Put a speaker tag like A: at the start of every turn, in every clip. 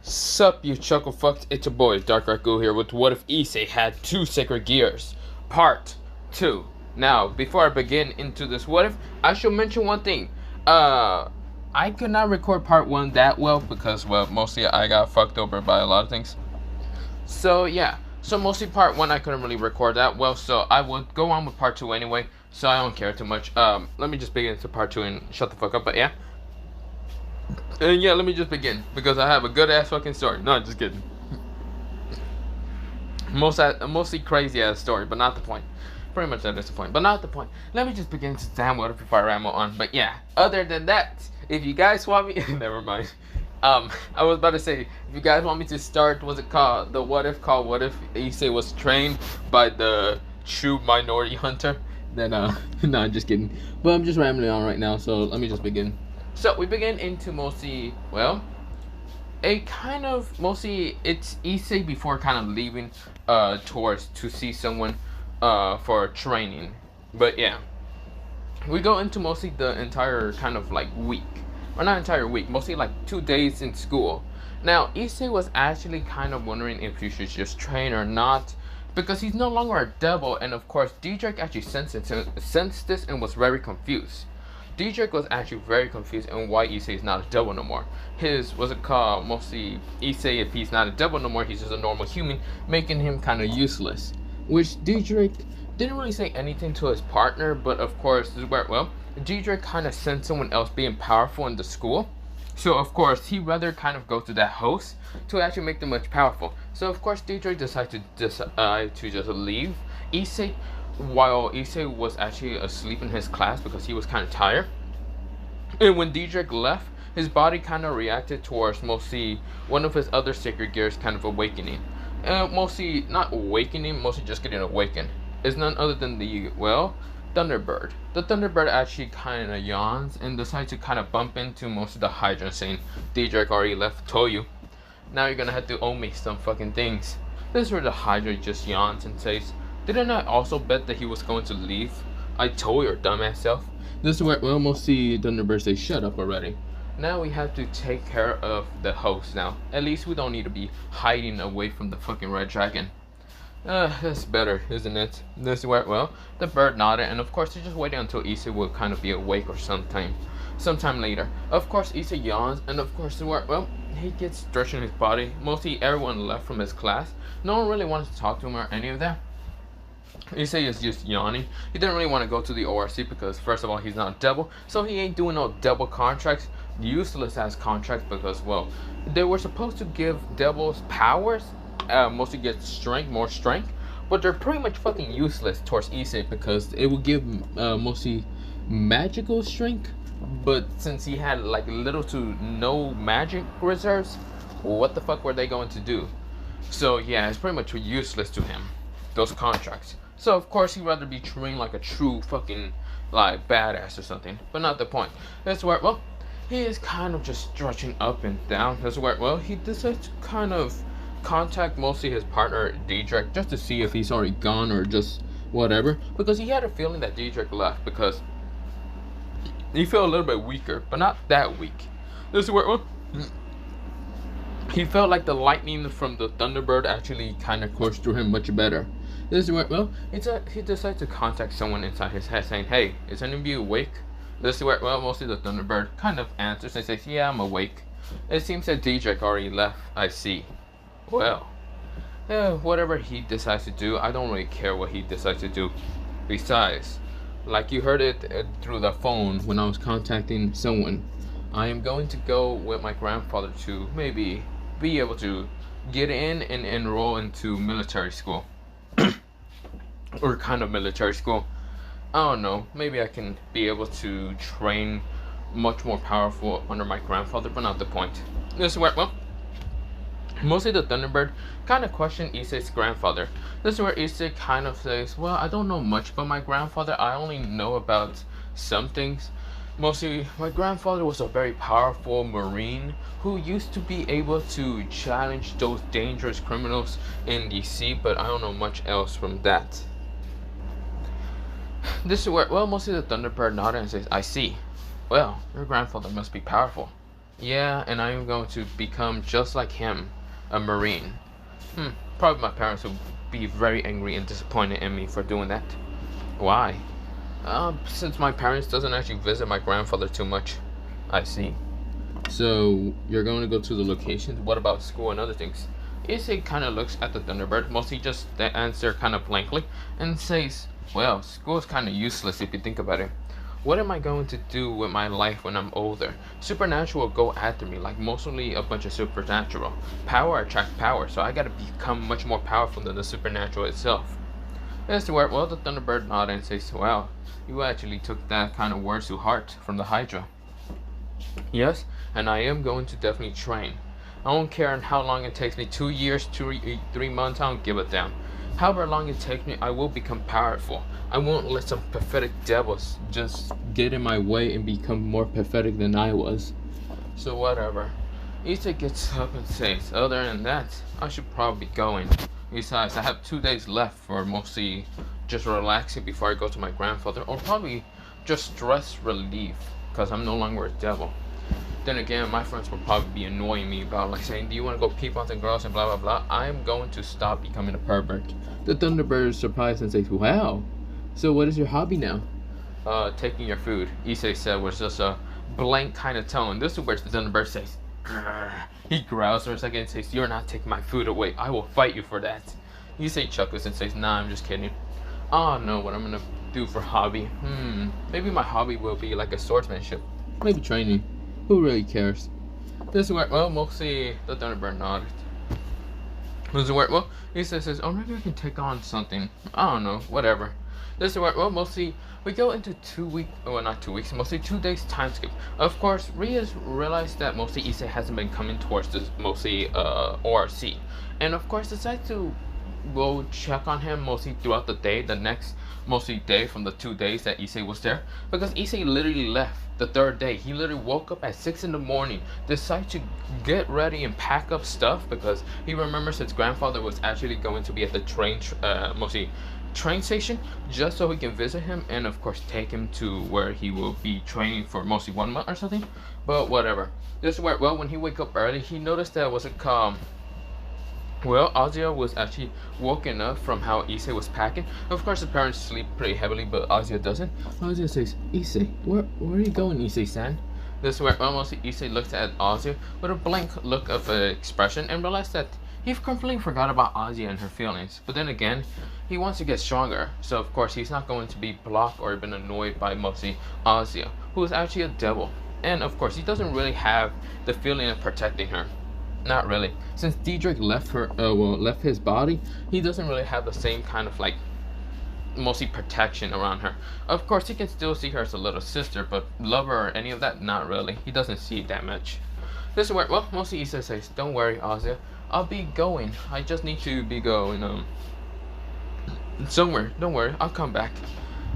A: Sup, you chuckle fucks, it's your boy, Dark Raku here with What If Issei Had Two Sacred Gears, Part 2. Now, before I begin into this What If, I should mention one thing. I could not record Part 1 that well because, well, mostly I got fucked over by a lot of things. So, yeah. So, mostly Part 1 I couldn't really record that well, so I would go on with Part 2 anyway, so I don't care too much. Let me just begin into Part 2 and shut the fuck up, but yeah. And yeah, let me just begin because I have a good ass fucking story. No, just kidding. Mostly crazy ass story, but not the point. Pretty much that is the point, but not the point. Let me just begin to damn what before I ramble on. But yeah, other than that, if you guys want me, never mind. I was about to say, if you guys want me to start, what's it called? The What If called What If Issei was trained by the true minority hunter? Then no, I'm just kidding. But I'm just rambling on right now, so let me just begin. So we begin into mostly, well, a kind of mostly it's Issei before kind of leaving towards to see someone for training. But yeah, we go into mostly the entire kind of like week, or not entire week, mostly like 2 days in school. Now Issei was actually kind of wondering if he should just train or not, because he's no longer a devil, and of course Diedrich actually sensed this and was very confused. Diedrich was actually very confused on why Issei is not a devil no more. His, what's it called, mostly Issei, if he's not a devil no more, he's just a normal human, making him kind of useless. Which Diedrich didn't really say anything to his partner, but of course, this is where, well, Diedrich kind of sensed someone else being powerful in the school. So of course, he'd rather kind of go to that host to actually make them much powerful. So of course, Diedrich decided to just leave Issei, while Issei was actually asleep in his class because he was kind of tired. And when Diedrich left, his body kind of reacted towards mostly one of his other sacred gears kind of awakening. Mostly not awakening, mostly just getting awakened. It's none other than the, well, Thunderbird. The Thunderbird actually kind of yawns and decides to kind of bump into most of the Hydra, saying, Diedrich already left, told you. Now you're gonna have to owe me some fucking things. This is where the Hydra just yawns and says, didn't I also bet that he was going to leave? I told your dumbass self. This is where we almost see Thunderbird say, shut up already. Now we have to take care of the host now. At least we don't need to be hiding away from the fucking red dragon. That's better, isn't it? This is where, well, the bird nodded, and of course they're just waiting until Issei will kind of be awake or sometime later. Of course Issei yawns, and of course, well, he gets stretching his body. Mostly everyone left from his class. No one really wanted to talk to him or any of that. Issei is just yawning. He didn't really want to go to the ORC because, first of all, he's not a devil, so he ain't doing no devil contracts, useless ass contracts, because, well, they were supposed to give devils powers, mostly get strength, more strength, but they're pretty much fucking useless towards Issei because it would give mostly magical strength, but since he had like little to no magic reserves, what the fuck were they going to do? So yeah, it's pretty much useless to him, those contracts. So of course he'd rather be trained like a true fucking like badass or something. But not the point. That's where, well, he is kind of just stretching up and down. That's where, well, he decides to kind of contact mostly his partner Diedrich just to see if he's already gone or just whatever. Because he had a feeling that Diedrich left because he felt a little bit weaker, but not that weak. This is where, well, he felt like the lightning from the Thunderbird actually kind of coursed through him much better. This is where, well, he decides to contact someone inside his head saying, hey, is any of you awake? This is where, well, mostly the Thunderbird kind of answers and says, yeah, I'm awake. It seems that Diedrich already left, I see. Well, whatever he decides to do, I don't really care what he decides to do. Besides, like you heard it through the phone when I was contacting someone, I am going to go with my grandfather to maybe be able to get in and enroll into military school. Or kind of military school. I don't know, maybe I can be able to train much more powerful under my grandfather, but not the point. This is where, well, mostly the Thunderbird kind of questioned Issei's grandfather. This is where Issei kind of says, well, I don't know much about my grandfather, I only know about some things. Mostly, my grandfather was a very powerful Marine who used to be able to challenge those dangerous criminals in the sea, but I don't know much else from that. This is where, well, mostly the Thunderbird nodded and says, I see. Well, your grandfather must be powerful. Yeah, and I am going to become just like him, a Marine. Probably my parents will be very angry and disappointed in me for doing that. Why? Since my parents doesn't actually visit my grandfather too much. I see. So you're going to go to the locations. What about school and other things? Issei kind of looks at the Thunderbird, mostly just the answer kind of blankly, and says, "Well, school is kind of useless if you think about it. What am I going to do with my life when I'm older? Supernatural will go after me, like mostly a bunch of supernatural. Power attracts power, so I gotta become much more powerful than the supernatural itself." As to where, well, the Thunderbird nodded and says, "Well, you actually took that kind of words to heart from the Hydra." "Yes, and I am going to definitely train. I don't care how long it takes me, 2 years, 3 months, I don't give a damn. However long it takes me, I will become powerful. I won't let some pathetic devils just get in my way and become more pathetic than I was." So whatever. Issei gets up and says, "Other than that, I should probably be going. Besides, I have 2 days left for mostly just relaxing before I go to my grandfather, or probably just stress relief, because I'm no longer a devil. Then again, my friends will probably be annoying me about like saying, 'Do you want to go peep on some girls and blah blah blah?' I'm going to stop becoming a pervert." The Thunderbird is surprised and says, "Wow, so what is your hobby now?" Taking your food," Issei said with just a blank kind of tone. This is where the Thunderbird says, "Grr." He growls for a second and says, "You're not taking my food away. I will fight you for that." Issei chuckles and says, "Nah, I'm just kidding. I don't know what I'm gonna do for hobby. Maybe my hobby will be like a swordsmanship. Maybe training. Who really cares?" This is where, well, mostly the Thunderbird nodded. This is where, well, he says, "Oh, maybe I can take on something. I don't know, whatever." This is where, well, mostly we go into 2 weeks, well, not 2 weeks, mostly 2 days time skip. Of course, Ria's realized that mostly Issei hasn't been coming towards this mostly ORC, and of course decides to go check on him mostly throughout the day, the next mostly day from the 2 days that Issei was there, because Issei literally left the 3rd day. He literally woke up at 6 in the morning, decided to get ready and pack up stuff because he remembers his grandfather was actually going to be at the mostly train station, just so he can visit him and of course take him to where he will be training for mostly 1 month or something. But whatever. This is where, well, when he wake up early, he noticed that Azia was actually woken up from how Issei was packing. Of course, his parents sleep pretty heavily, but Azia doesn't. Azia says, "Issei, where are you going, Issei-san?" This is where almost Issei looks at Azia with a blank look of expression and realized that he completely forgot about Azia and her feelings. But then again, he wants to get stronger, so of course he's not going to be blocked or even annoyed by mostly Azia, who is actually a devil. And of course, he doesn't really have the feeling of protecting her. Not really. Since Diedrich left left his body, he doesn't really have the same kind of like mostly protection around her. Of course, he can still see her as a little sister, but love her or any of that, not really. He doesn't see it that much. This is where, well, mostly Issei says, "Don't worry, Azia. I'll be going. I just need to be going somewhere. Don't worry, I'll come back.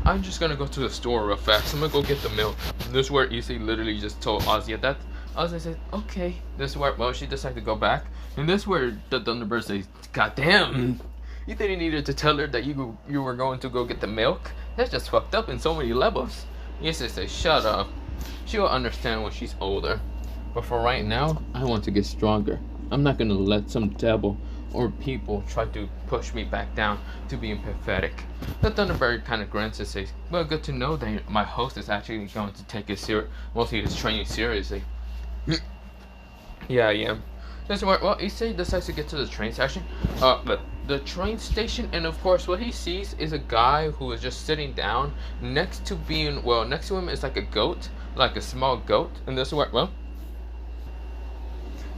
A: I'm just gonna go to the store real fast. I'm gonna go get the milk." This is where Issei literally just told Azia that. Azia said, "Okay." This is where, well, she decided to go back. And this is where the Thunderbird says, "God damn. You didn't need to tell her that you were going to go get the milk? That's just fucked up in so many levels." Issei says, "Shut up. She'll understand when she's older. But for right now, I want to get stronger. I'm not gonna let some devil or people try to push me back down to being pathetic." The Thunderbird kind of grins and says, "Well, good to know that my host is actually going to take mostly his training seriously." Yeah, I am. This is where, well, Issei decides to get to the train station. But the train station, and of course, what he sees is a guy who is just sitting down next to him is like a goat, like a small goat. And this is where, well,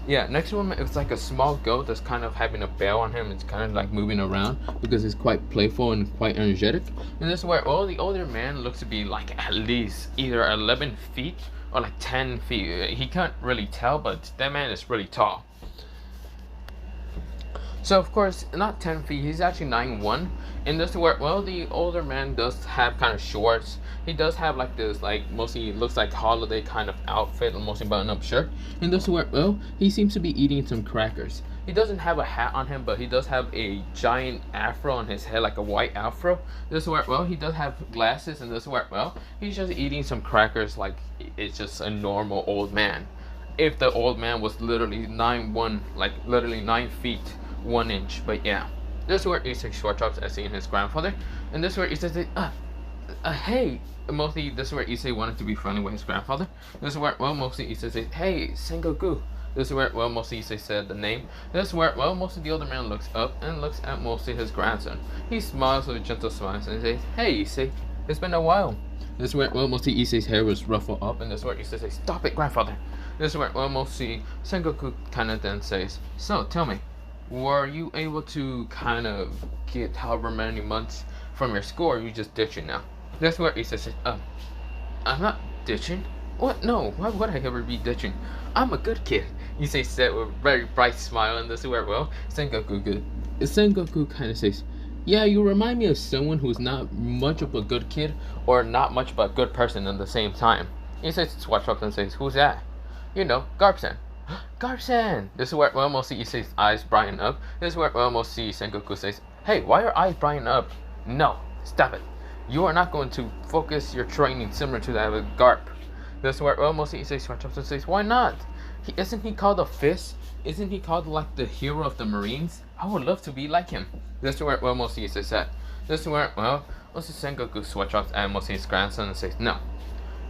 A: yeah, next to him it's like a small goat that's kind of having a bell on him. It's kind of like moving around because it's quite playful and quite energetic. And this is where, well, the older man looks to be like at least either 11 feet or like 10 feet. He can't really tell, but that man is really tall. So of course, not 10 feet, he's actually 9'1". And this is where, well, the older man does have kind of shorts. He does have like this, like, mostly looks like holiday kind of outfit, mostly button-up shirt. And this is where, well, he seems to be eating some crackers. He doesn't have a hat on him, but he does have a giant afro on his head, like a white afro. This is where, well, he does have glasses, and this is where, well, he's just eating some crackers like it's just a normal old man. if the old man was literally 9'1", like literally 9 feet 1 inch. But yeah, this is where Issei short drops Issei and his grandfather, and this is where Issei said, hey. Mostly, this is where Issei wanted to be friendly with his grandfather. This is where, well, mostly Issei said, hey, Sengoku. This is where, well, mostly Issei said the name. This is where, well, mostly the older man looks up and looks at mostly his grandson. He smiles with a gentle smile and says, hey, Issei, it's been a while. This is where, well, mostly Issei's hair was ruffled up, and this is where Issei says, stop it, grandfather. This is where, well, mostly Sengoku kind of then says, so, tell me, were you able to kind of get however many months from your school, or are you just ditching now? That's where Issei said, I'm not ditching. What? No, why would I ever be ditching? I'm a good kid. Issei said with a very bright smile, and this is where, well, Sengoku kind of says, yeah, you remind me of someone who's not much of a good kid, or not much of a good person at the same time. Issei swatches up and says, who's that? You know, Garp-san. Garp-san! This is where, well, mostly Issei's eyes brighten up. This is where, well, mostly Sengoku says, hey, why are eyes brighten up? No, stop it. You are not going to focus your training similar to that of Garp. This is where, well, mostly Issei swatches up and says, why not? Isn't he called a fist? Isn't he called like the hero of the Marines? I would love to be like him. This is where, well, mostly Issei said. This is where, well, mostly Sengoku swatches up at mostly his grandson and says, no.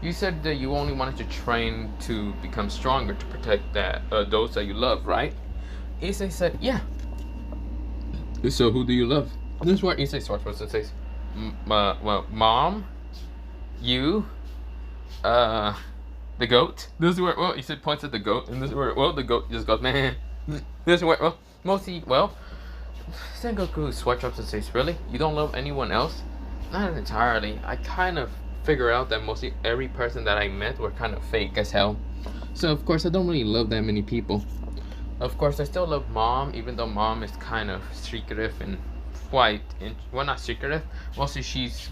A: You said that you only wanted to train to become stronger to protect those that you love, right? Issei said, yeah. So who do you love? This is where Issei swatches up and says, well, Mom, you, the goat. This is where, well, he said points at the goat, and this is where, well, the goat just goes, man. This is where, well, mostly, well, Sengoku swatches up and says, really? You don't love anyone else? Not entirely. I kind of figure out that mostly every person that I met were kind of fake as hell. So, of course, I don't really love that many people. Of course, I still love Mom, even though Mom is kind of secretive and quite, well, not secretive, mostly she's,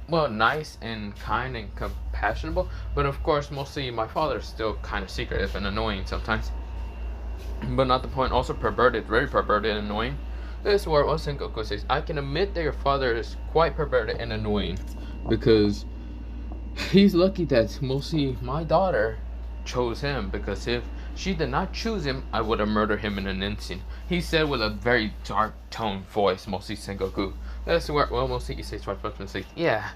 A: well, nice and kind and compassionable, but of course mostly my father is still kind of secretive and annoying sometimes, but not the point. Also perverted, very perverted and annoying. This is where Sengoku says, I can admit that your father is quite perverted and annoying, because he's lucky that mostly my daughter chose him, because if she did not choose him, I would have murdered him in an instant. He said with a very dark toned voice, mostly Sengoku. That's where, well, mostly Issei swatches up and says, yeah.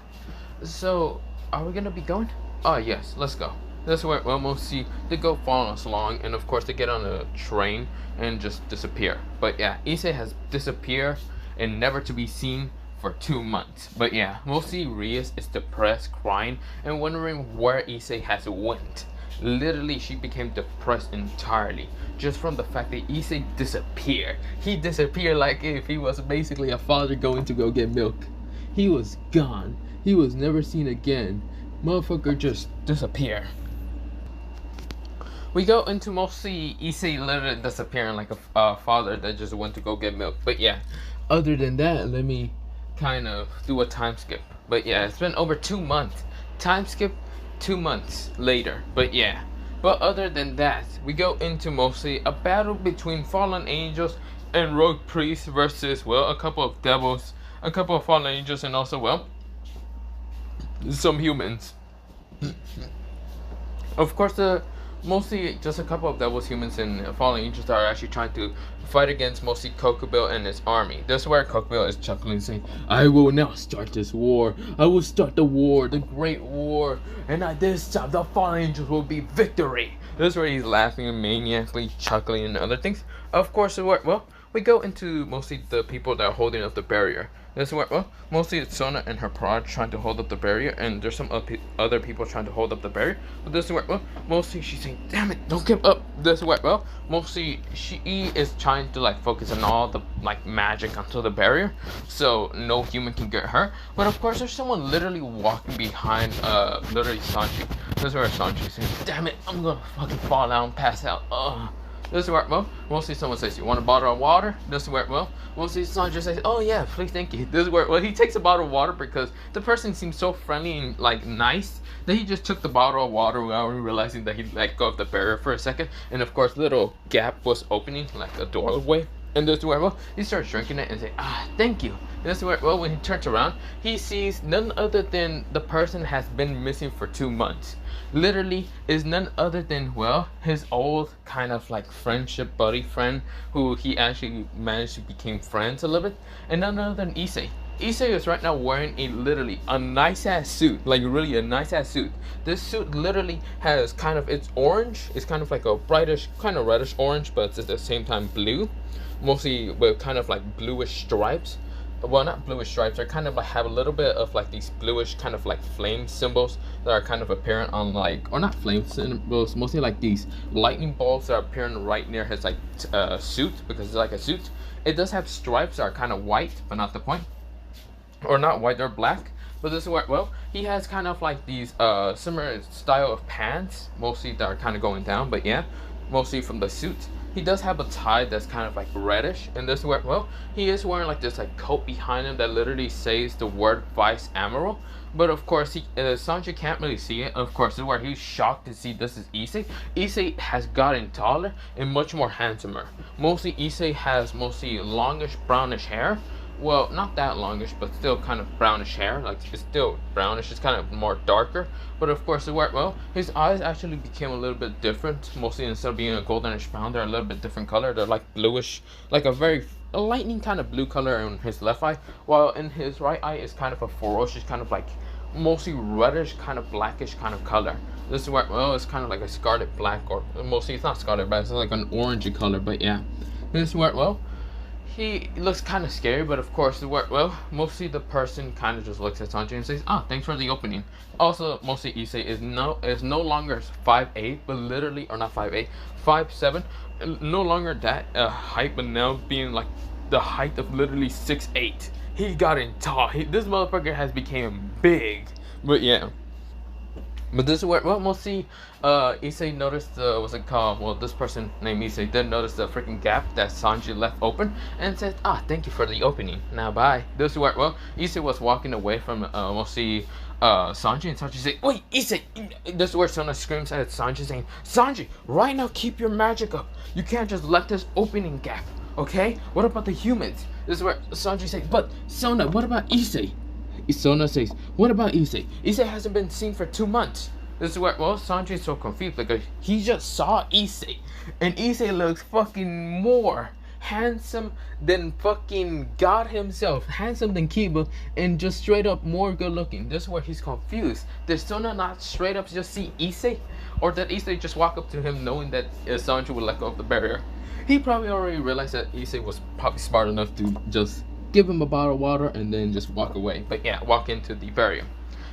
A: So, are we gonna be going? Oh, yes, let's go. That's where, well, mostly they go following us along, and of course they get on a train and just disappear. But yeah, Issei has disappeared and never to be seen for 2 months. But yeah, mostly Rias is depressed, crying, and wondering where Issei has went. Literally, she became depressed entirely just from the fact that Issei disappeared. He disappeared like if he was basically a father going to go get milk. He was gone. He was never seen again. Motherfucker just disappeared. We go into mostly Issei literally disappearing like a father that just went to go get milk. But yeah, other than that, let me kind of do a time skip. But yeah, it's been over 2 months. Time skip 2 months later. But yeah, but other than that, we go into mostly a battle between fallen angels and rogue priests versus, well, a couple of devils, a couple of fallen angels, and also, well, some humans. Of course, mostly just a couple of devils, humans, and fallen angels that are actually trying to fight against mostly Kokabiel and his army. This is where Kokabiel is chuckling, saying, I will now start this war. I will start the war, the great war, and at this time the fallen angels will be victory. This is where he's laughing and maniacally chuckling and other things. Of course, well, we go into mostly the people that are holding up the barrier. This is where, well, mostly it's Sona and her prod trying to hold up the barrier, and there's some other people trying to hold up the barrier. But this is where, well, mostly she's saying, damn it, don't give up. This is where, well, mostly she is trying to like focus on all the like magic onto the barrier, so no human can get her. But of course, there's someone literally walking behind, literally Sanji. This is where Sanji's saying, damn it, I'm gonna fucking fall out and pass out. Ugh. This is where, well, mostly someone says, you want a bottle of water? This is where, well, mostly someone just says, oh yeah, please, thank you. This is where, well, he takes a bottle of water because the person seems so friendly and, like, nice that he just took the bottle of water without realizing that he let go of the barrier for a second. And, of course, little gap was opening, like a doorway. And this is where, well, he starts drinking it and say, ah, thank you. And this is where, well, when he turns around, he sees none other than the person has been missing for 2 months. Literally is none other than, well, his old kind of like friendship buddy friend who he actually managed to become friends a little bit. And none other than Issei. Issei is right now wearing a nice ass suit, like really a nice ass suit. This suit literally has kind of, it's orange, it's kind of like a brightish, kind of reddish orange, but it's at the same time blue. Mostly with kind of like bluish stripes. Well, not bluish stripes, they kind of like have a little bit of like these bluish kind of like flame symbols that are kind of apparent on like, or not flame symbols, mostly like these lightning bolts that are appearing right near his like suit, because it's like a suit. It does have stripes that are kind of white, but not the point. Or not white, they're black. But this is where, well, he has kind of like these similar style of pants, mostly that are kind of going down, but yeah, mostly from the suit. He does have a tie that's kind of like reddish, and this is where, well, he is wearing like this like coat behind him that literally says the word Vice-Admiral. But of course, Sanji can't really see it. Of course, this is where he's shocked to see this is Issei. Issei has gotten taller and much more handsomer. Mostly Issei has mostly longish brownish hair. Well, not that longish, but still kind of brownish hair. Like, it's still brownish, it's kind of more darker. But of course, well, his eyes actually became a little bit different. Mostly instead of being a goldenish brown, they're a little bit different color. They're like bluish, like a lightning kind of blue color in his left eye, while in his right eye is kind of a ferocious, kind of like mostly reddish, kind of blackish kind of color. This is where, well, it's kind of like a scarlet black, or mostly it's not scarlet black, it's like an orangey color, but yeah. This is where, well, he looks kind of scary, but of course, well, mostly the person kind of just looks at Sanji and says, "Ah, thanks for the opening." Also, mostly Issei is no longer 5'8", but literally, or not 5'8", 5'7", no longer that height, but now being like the height of literally 6'8". He got in tall. This motherfucker has become big, but yeah. But this is where, well, mostly Issei noticed what's it called? Well, this person named Issei did notice the freaking gap that Sanji left open and said, "Ah, thank you for the opening. Now bye." This is where, well, Issei was walking away from mostly Sanji, and Sanji said, "Wait, Issei!" This is where Sona screams at Sanji saying, "Sanji, right now keep your magic up. You can't just let this opening gap, okay? What about the humans?" This is where Sanji says, "But Sona, what about Issei?" Sona says, "What about Issei? Issei hasn't been seen for 2 months." This is where, well, Sanji is so confused because he just saw Issei, and Issei looks fucking more handsome than fucking God himself, handsome than Kiba, and just straight up more good looking. This is where he's confused. Did Sona not straight up just see Issei, or did Issei just walk up to him knowing that Sanji would let go of the barrier? He probably already realized that Issei was probably smart enough to just give him a bottle of water and then just walk away. But yeah, walk into the barrier.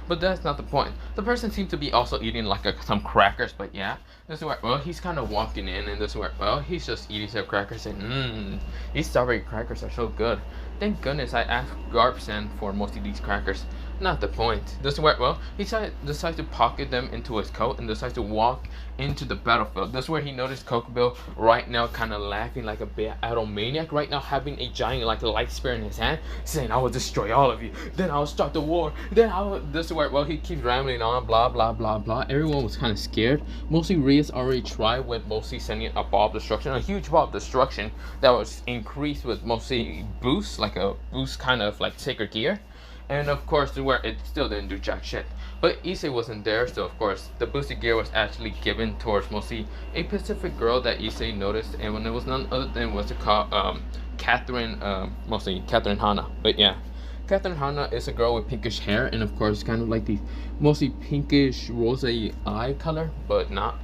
A: But that's not the point. The person seemed to be also eating like some crackers, but yeah. This is where, well, he's kind of walking in, and this is where, well, he's just eating some crackers and these strawberry crackers are so good. Thank goodness I asked Garp-san for most of these crackers. Not the point. This is where, well, he decides to pocket them into his coat and decides to walk into the battlefield. This is where he noticed Kokabiel right now kind of laughing like a battle maniac, right now having a giant like light spear in his hand, saying, "I will destroy all of you, then I'll start the war, then I'll..." This is where, well, he keeps rambling on, blah blah blah blah. Everyone was kind of scared. Mostly Rias already tried with mostly sending a ball of destruction, a huge ball of destruction that was increased with mostly boost, like a boost kind of like sacred gear. And of course, where it still didn't do jack shit. But Issei wasn't there, so of course, the boosted gear was actually given towards mostly a Pacific girl that Issei noticed, and when it was none other than what's it called, Catherine, mostly Catherine Hana. But yeah, Catherine Hana is a girl with pinkish hair, and of course, kind of like the mostly pinkish rosé eye color, but not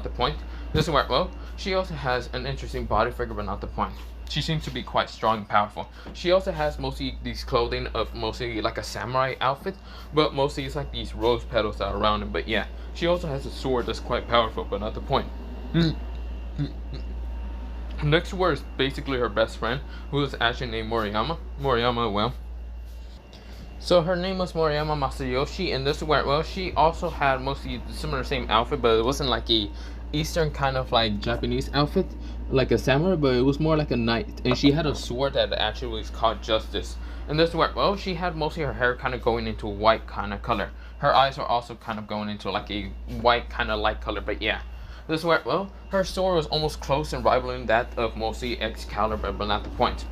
A: the point. This is where, well, she also has an interesting body figure, but not the point. She seems to be quite strong and powerful. She also has mostly these clothing of mostly like a samurai outfit, but mostly it's like these rose petals that are around it. But yeah, she also has a sword that's quite powerful, but not the point. Next to her is basically her best friend, who is actually named Moriyama. Moriyama, well, so her name was Moriyama Masayoshi, and this is where, well, she also had mostly similar same outfit, but it wasn't like a Eastern kind of like Japanese outfit, like a samurai, but it was more like a knight, and she had a sword that actually was called Justice. And this is where, well, she had mostly her hair kind of going into a white kind of color. Her eyes were also kind of going into like a white kind of light color, but yeah. This is where, well, her story was almost close and rivaling that of mostly Excalibur, but not the point.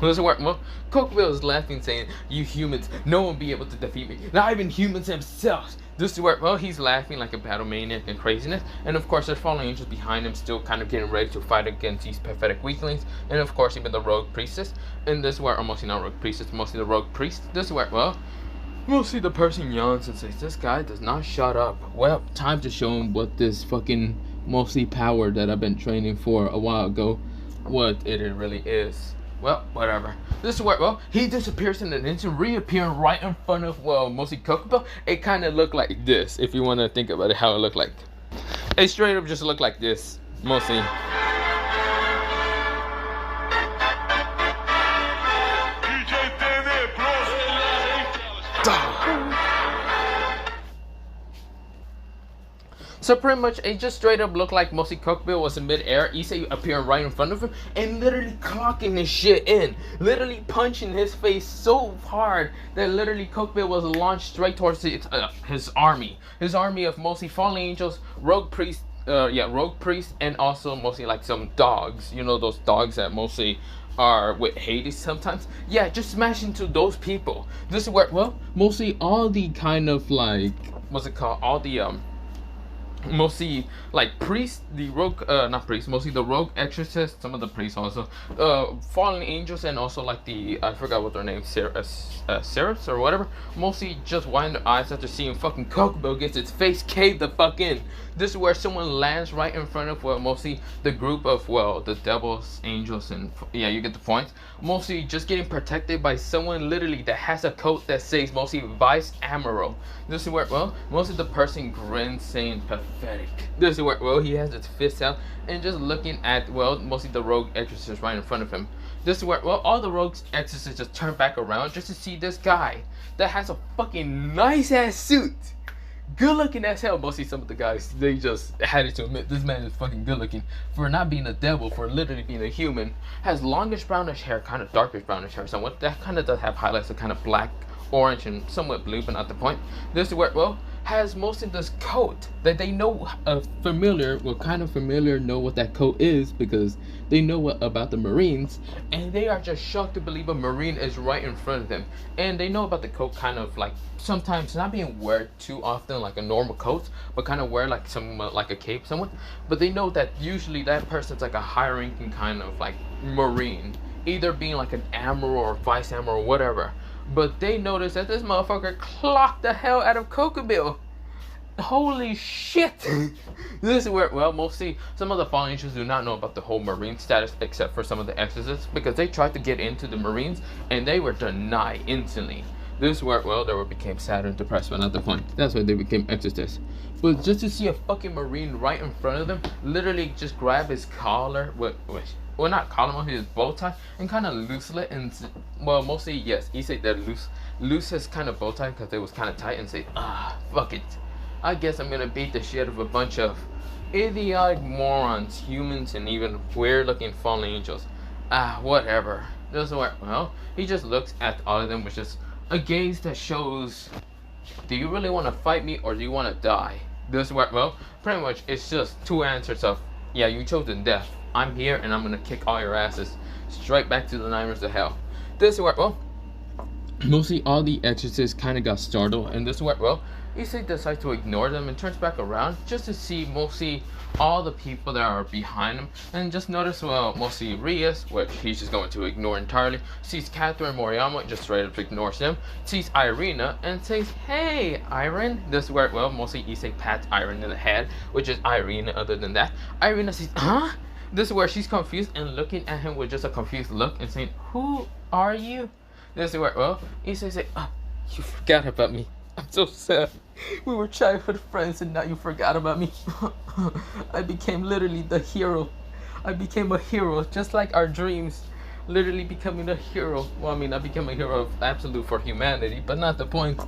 A: This is where, well, Kokabiel is laughing, saying, "You humans, no one will be able to defeat me, not even humans themselves." This is where, well, he's laughing like a battle maniac and craziness, and of course there's fallen angels behind him, still kind of getting ready to fight against these pathetic weaklings, and of course even the rogue priestess. And this is where, or mostly not rogue priestess, mostly the rogue priest. This is where, well, mostly the person yawns and says, "This guy does not shut up." Well, time to show him what this fucking mostly power that I've been training for a while ago, what it really is. Well, whatever. This is where, well, he disappears in an instant, reappearing right in front of, well, mostly Kokabiel. It kind of looked like this, if you want to think about it, how it looked like. It straight up just looked like this, mostly. So pretty much, it just straight up looked like mostly Kokabiel was in mid-air, Issei appearing right in front of him, and literally clocking his shit in. Literally punching his face so hard that literally Kokabiel was launched straight towards his army. His army of mostly fallen angels, rogue priests, rogue priests, and also mostly like some dogs. You know, those dogs that mostly are with Hades sometimes. Yeah, just smash into those people. This is where, well, mostly all the kind of like, what's it called? All the, mostly like priests, the rogue not priests, mostly the rogue exorcists, some of the priests also, fallen angels, and also like the, I forgot what their name, seraphs or whatever, mostly just wind their eyes after seeing fucking Kokabiel gets its face caved the fuck in. This is where someone lands right in front of, well, mostly the group of, well, the devils, angels, and yeah, you get the point. Mostly just getting protected by someone literally that has a coat that says mostly Vice-Admiral. This is where, well, most of the person grins, saying pathetic. This is where, well, he has his fists out and just looking at, well, mostly the rogue exorcist right in front of him. This is where, well, all the rogue exorcists just turn back around just to see this guy that has a fucking nice ass suit. Good looking as hell. Mostly some of the guys, they just had to admit this man is fucking good looking for not being a devil, for literally being a human. Has longish brownish hair, kind of darkish brownish hair somewhat. That kind of does have highlights of kind of black, orange, and somewhat blue, but not the point. This is where, well, has most of this coat that they know familiar, well, kind of familiar, know what that coat is because they know what about the Marines, and they are just shocked to believe a Marine is right in front of them. And they know about the coat, kind of like sometimes not being worn too often like a normal coat, but kind of wear like some like a cape somewhat. But they know that usually that person's like a high-ranking kind of like Marine, either being like an admiral or vice-admiral or whatever. But they notice that this motherfucker clocked the hell out of Kokabiel. Holy shit! This is where, well, mostly some of the fallen angels do not know about the whole Marine status, except for some of the exorcists, because they tried to get into the Marines and they were denied instantly. This is where, well, they became sad and depressed, but not the point. That's why they became exorcists. But just to see a fucking Marine right in front of them, literally just grab his collar, well, not collar, his bow tie, and kind of loosen it, and, well, mostly, yes, he said that loose his kind of bow tie because it was kind of tight, and say, fuck it. I guess I'm gonna beat the shit of a bunch of idiotic morons, humans, and even weird-looking fallen angels. Whatever. This is where, well, he just looks at all of them with just a gaze that shows, do you really want to fight me or do you want to die? This is where, well, pretty much it's just two answers of, yeah, you chosen death. I'm here and I'm gonna kick all your asses straight back to the nightmares of hell. This is where, well, mostly all the exorcists kind of got startled, and this is where, well, Issei decides to ignore them and turns back around just to see mostly all the people that are behind him, and just notice, well, mostly Rias, which he's just going to ignore entirely, sees Catherine and Moriyama, just straight up ignores them, sees Irina and says, "Hey, Irene." This is where, well, mostly Issei pats Irene in the head, which is Irina. Other than that, Irina says, "Huh?" This is where she's confused and looking at him with just a confused look and saying, "Who are you?" This is where, well, Issei says, "You forgot about me. I'm so sad. We were childhood friends and now you forgot about me." I became literally the hero. I became a hero, just like our dreams. Literally becoming a hero. Well, I mean, I became a hero of absolute for humanity, but not the point.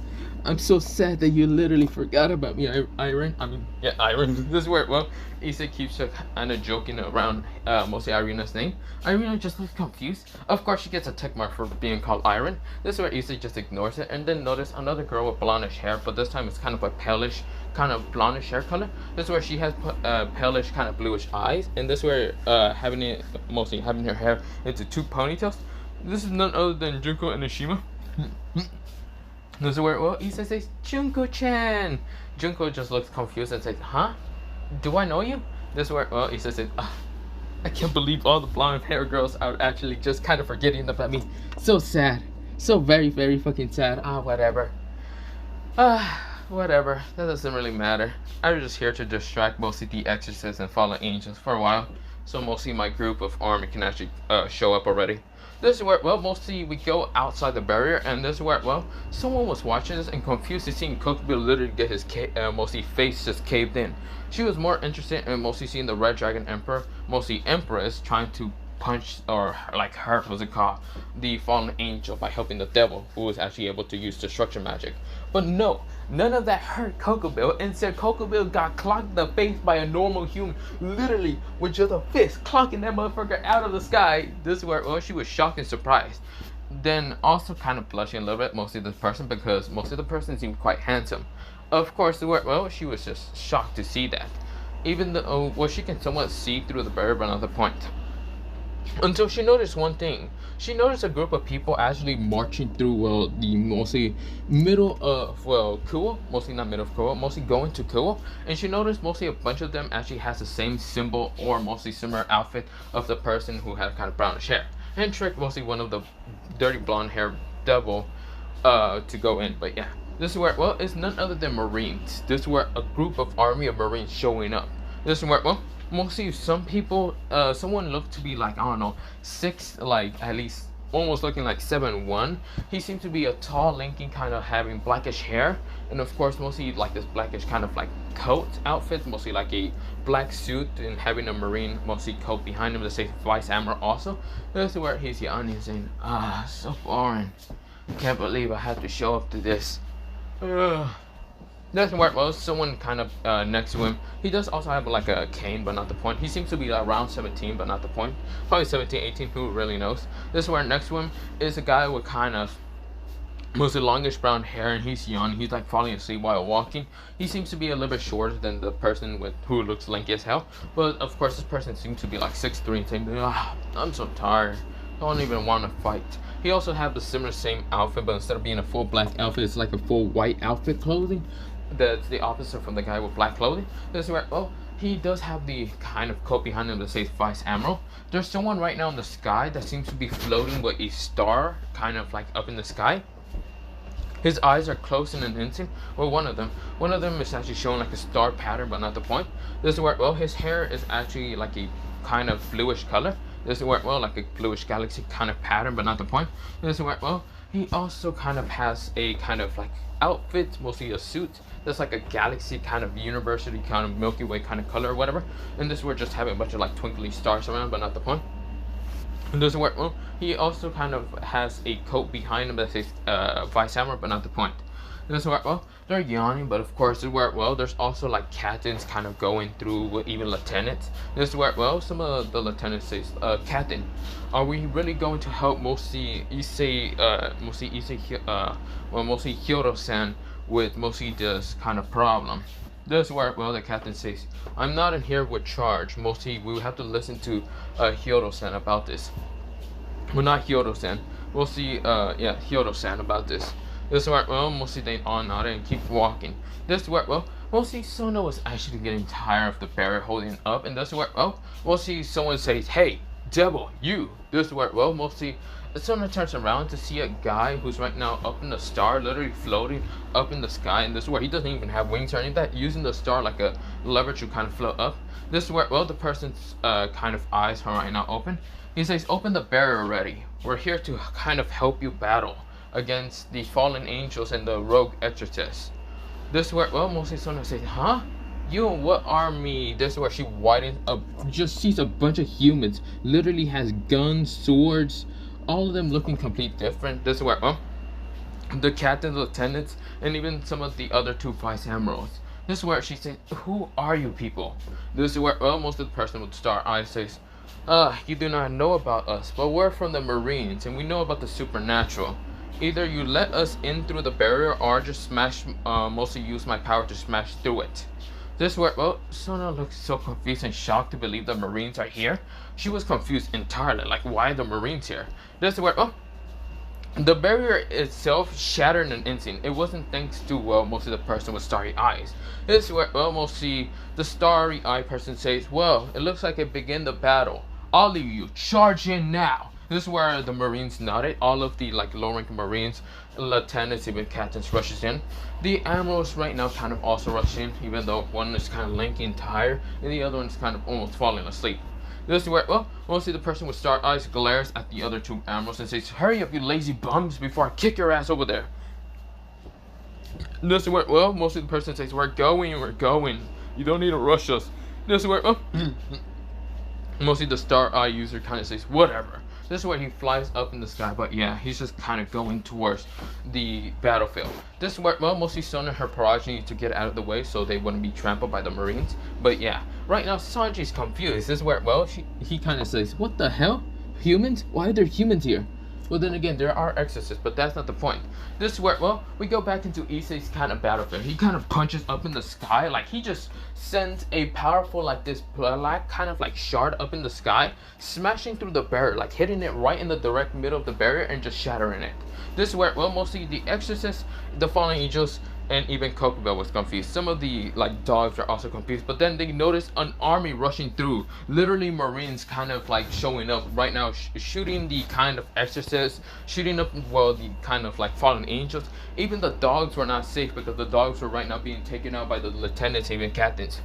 A: I'm so sad that you literally forgot about me, Irene. I mean, yeah, Irene. This is where, well, Issei keeps kind of joking around mostly Irina's name. Irina just looks confused. Of course, she gets a tick mark for being called Irene. This is where Issei just ignores it, and then notice another girl with blondish hair, but this time it's kind of a palish kind of blondish hair color. This is where she has palish kind of bluish eyes, and this is where mostly having her hair into 2 ponytails. This is none other than Junko and Ishima. This is where, well, Issei says, Junko-chan! Junko just looks confused and says, huh? Do I know you? This is where, well, Issei says, I can't believe all the blonde hair girls are actually just kind of forgetting about me. So sad. So very, very fucking sad. Whatever. Whatever. That doesn't really matter. I'm just here to distract mostly the exorcists and fallen angels for a while. So mostly my group of army can actually show up already. This is where, well, mostly we go outside the barrier, and this is where, well, someone was watching this and confused to seeing Kokabiel literally get his mostly face just caved in. She was more interested in mostly seeing the Red Dragon Emperor, mostly Empress, trying to punch or like hurt, what's it called, the fallen angel by helping the devil, who was actually able to use destruction magic. But no, none of that hurt Kokabiel. Instead, Kokabiel got clocked in the face by a normal human, literally with just a fist clocking that motherfucker out of the sky. This is where, well, she was shocked and surprised. Then also kind of blushing a little bit, mostly this person, because most of the person seemed quite handsome. Of course, well, she was just shocked to see that. Even though, well, she can somewhat see through the barrier, but not the point. Until she noticed one thing. She noticed a group of people actually marching through, well, the mostly middle of, well, Kuo, mostly not middle of Kuo, mostly going to Kuo, and she noticed mostly a bunch of them actually has the same symbol or mostly similar outfit of the person who had kind of brownish hair, and tricked mostly one of the dirty blonde hair devil to go in. But yeah, this is where, well, it's none other than Marines. This is where a group of army of Marines showing up. This is where, well, mostly some people, someone looked to be like, I don't know, 6, like at least almost looking like 7'1". He seemed to be a tall, lanky, kind of having blackish hair, and of course mostly like this blackish kind of like coat outfit, mostly like a black suit and having a marine mostly coat behind him that says Vice-Admiral also. This is where he's yawning saying, so boring. Can't believe I had to show up to this. Doesn't work well. Someone kind of next to him. He does also have like a cane, but not the point. He seems to be around 17, but not the point. Probably 17, 18, who really knows. This is where next to him is a guy with kind of mostly longish brown hair, and he's young. He's like falling asleep while walking. He seems to be a little bit shorter than the person with who looks lanky as hell. But of course, this person seems to be like 6'3" and saying, I'm so tired. I don't even want to fight. He also have the similar same outfit, but instead of being a full black outfit, it's like a full white outfit clothing. That's the opposite from the guy with black clothing. This is where, oh, he does have the kind of coat behind him that says Vice-Admiral. There's someone right now in the sky that seems to be floating with a star kind of like up in the sky. His eyes are closed in an instant. Well, one of them is actually showing like a star pattern, but not the point. This is where, well, his hair is actually like a kind of bluish color. This is where, well, like a bluish galaxy kind of pattern, but not the point. This is where, well, he also kind of has a kind of like outfit, mostly a suit that's like a galaxy kind of university kind of Milky Way kind of color or whatever. And this is where just having a bunch of like twinkly stars around, but not the point. And this is where, well, he also kind of has a coat behind him that says Vice-Admiral, but not the point. This is where, well, they're yawning, but of course, this is where, well, there's also like captains kind of going through with even lieutenants. This is where, well, some of the lieutenants say, Captain, are we really going to help mostly Issei, mostly Hiro-san with mostly this kind of problem? This is where, well, the captain says, I'm not in here with charge. Mostly we will have to listen to Hiro-san about this. Well, not Hiro-san. We'll see, Hiro-san about this. This is where, well, mostly they all nodded and keep walking. This is where, well, mostly Sono was actually getting tired of the barrier holding up. And this is where, well, we'll see someone says, hey, devil, you. This is where, well, mostly Sono turns around to see a guy who's right now up in the star, literally floating up in the sky. And this is where he doesn't even have wings or anything like that, using the star like a lever to kind of float up. This is where, well, the person's kind of eyes are right now open. He says, open the barrier already. We're here to kind of help you battle against the fallen angels and the rogue exorcists. This is where, well, mostly Sono says, huh? You and what army? This is where she widens up, just sees a bunch of humans, literally has guns, swords, all of them looking completely different. This is where, well, the captains, lieutenants, and even some of the other 2 Vice-Admirals. This is where she says, who are you people? This is where, well, most of the person with star eyes says, you do not know about us, but we're from the Marines, and we know about the supernatural. Either you let us in through the barrier or just smash, mostly use my power to smash through it. This is where, well, Sona looks so confused and shocked to believe the Marines are here. She was confused entirely, like why the Marines here? This is where, well, the barrier itself shattered in an instant. It wasn't thanks to, well, mostly the person with starry eyes. This is where, well, mostly the starry eye person says, well, it looks like it began the battle. All of you, charge in now. This is where the Marines nodded. All of the like low-ranking Marines, lieutenants, even captains rushes in. The admirals right now kind of also rush in, even though one is kind of lanky and tired, and the other one is kind of almost falling asleep. This is where, well, mostly the person with star eyes glares at the other two admirals and says, hurry up, you lazy bums, before I kick your ass over there. This is where, well, mostly the person says, we're going. You don't need to rush us. This is where, well, mostly the star eye user kind of says, whatever. This is where he flies up in the sky, but yeah, he's just kind of going towards the battlefield. This is where, well, mostly Sona and her progeny need to get out of the way so they wouldn't be trampled by the Marines. But yeah, right now Sanji's confused. This is where, well, he kind of says, what the hell? Humans? Why are there humans here? Well, then again, there are exorcists, but that's not the point. This is where, well, we go back into Issei's kind of battlefield. He kind of punches up in the sky, like he just sends a powerful, like this black kind of like shard up in the sky, smashing through the barrier, like hitting it right in the direct middle of the barrier and just shattering it. This is where, well, mostly the exorcists, the fallen angels, and even Kokabiel was confused. Some of the like dogs are also confused, but then they notice an army rushing through, literally Marines kind of like showing up right now, shooting the kind of exorcists, shooting up, well, the kind of like fallen angels. Even the dogs were not safe because the dogs were right now being taken out by the lieutenants, even captains.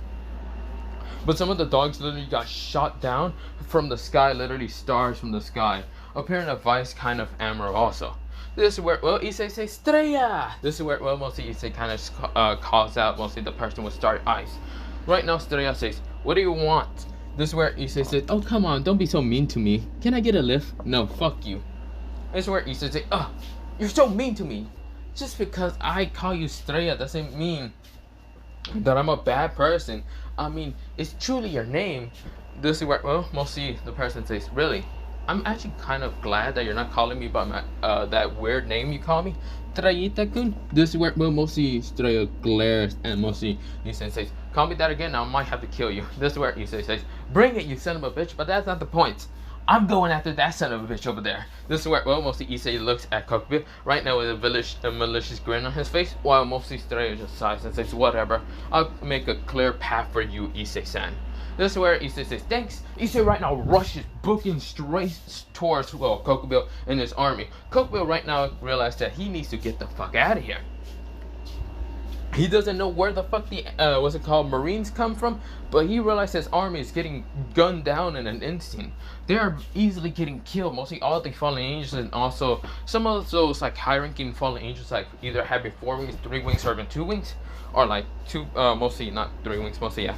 A: But some of the dogs literally got shot down from the sky, literally stars from the sky, appearing a Vice kind of Admiral also. This is where, well, Issei says, Estrella! This is where, well, mostly Issei kind of calls out mostly the person with starry eyes. Right now, Estrella says, what do you want? This is where Issei says, oh, come on, don't be so mean to me. Can I get a lift? No, fuck you. This is where Issei says, oh, you're so mean to me. Just because I call you Estrella doesn't mean that I'm a bad person. I mean, it's truly your name. This is where, well, mostly the person says, really? I'm actually kind of glad that you're not calling me by my that weird name you call me, Trayita-kun. This is where, well, mostly Estrella glares and mostly Issei says, call me that again, I might have to kill you. This is where Issei says, bring it, you son of a bitch, but that's not the point. I'm going after that son of a bitch over there. This is where, well, mostly Issei looks at Kokabiel right now with a malicious grin on his face, while mostly Estrella just sighs and says, whatever, I'll make a clear path for you, Issei-san. This is where Issei says, thanks. Issei right now rushes, booking straight towards, well, Kokabiel and his army. Kokabiel right now realized that he needs to get the fuck out of here. He doesn't know where the fuck the, what's it called, Marines come from, but he realized his army is getting gunned down in an instant. They are easily getting killed, mostly all the fallen angels, and also some of those like high-ranking fallen angels, like either having 4 wings, 3 wings, or even 2 wings, or like 2, mostly not 3 wings, mostly, yeah.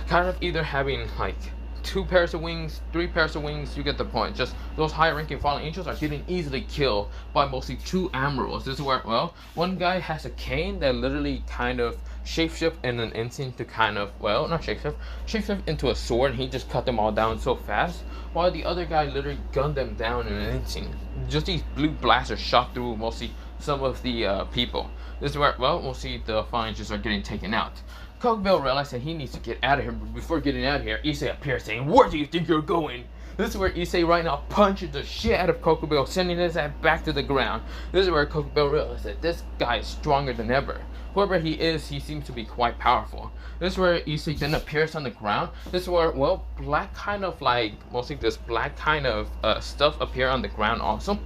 A: Kind of either having like 2 pairs of wings, 3 pairs of wings, you get the point. Just those high-ranking fallen angels are getting easily killed by mostly 2 admirals. This is where, well, one guy has a cane that literally kind of shapeshift in an instant to kind of, well, not shapeshift into a sword, and he just cut them all down so fast, while the other guy literally gunned them down in an instant. Just these blue blasters shot through mostly some of the people. This is where, well, mostly the fallen angels are getting taken out. Kokabiel realized that he needs to get out of here, but before getting out of here, Issei appears saying, where do you think you're going? This is where Issei right now punches the shit out of Kokabiel, sending his ass back to the ground. This is where Kokabiel realized that this guy is stronger than ever. Whoever he is, he seems to be quite powerful. This is where Issei then appears on the ground. This is where, well, black kind of like, mostly this black kind of stuff appear on the ground also.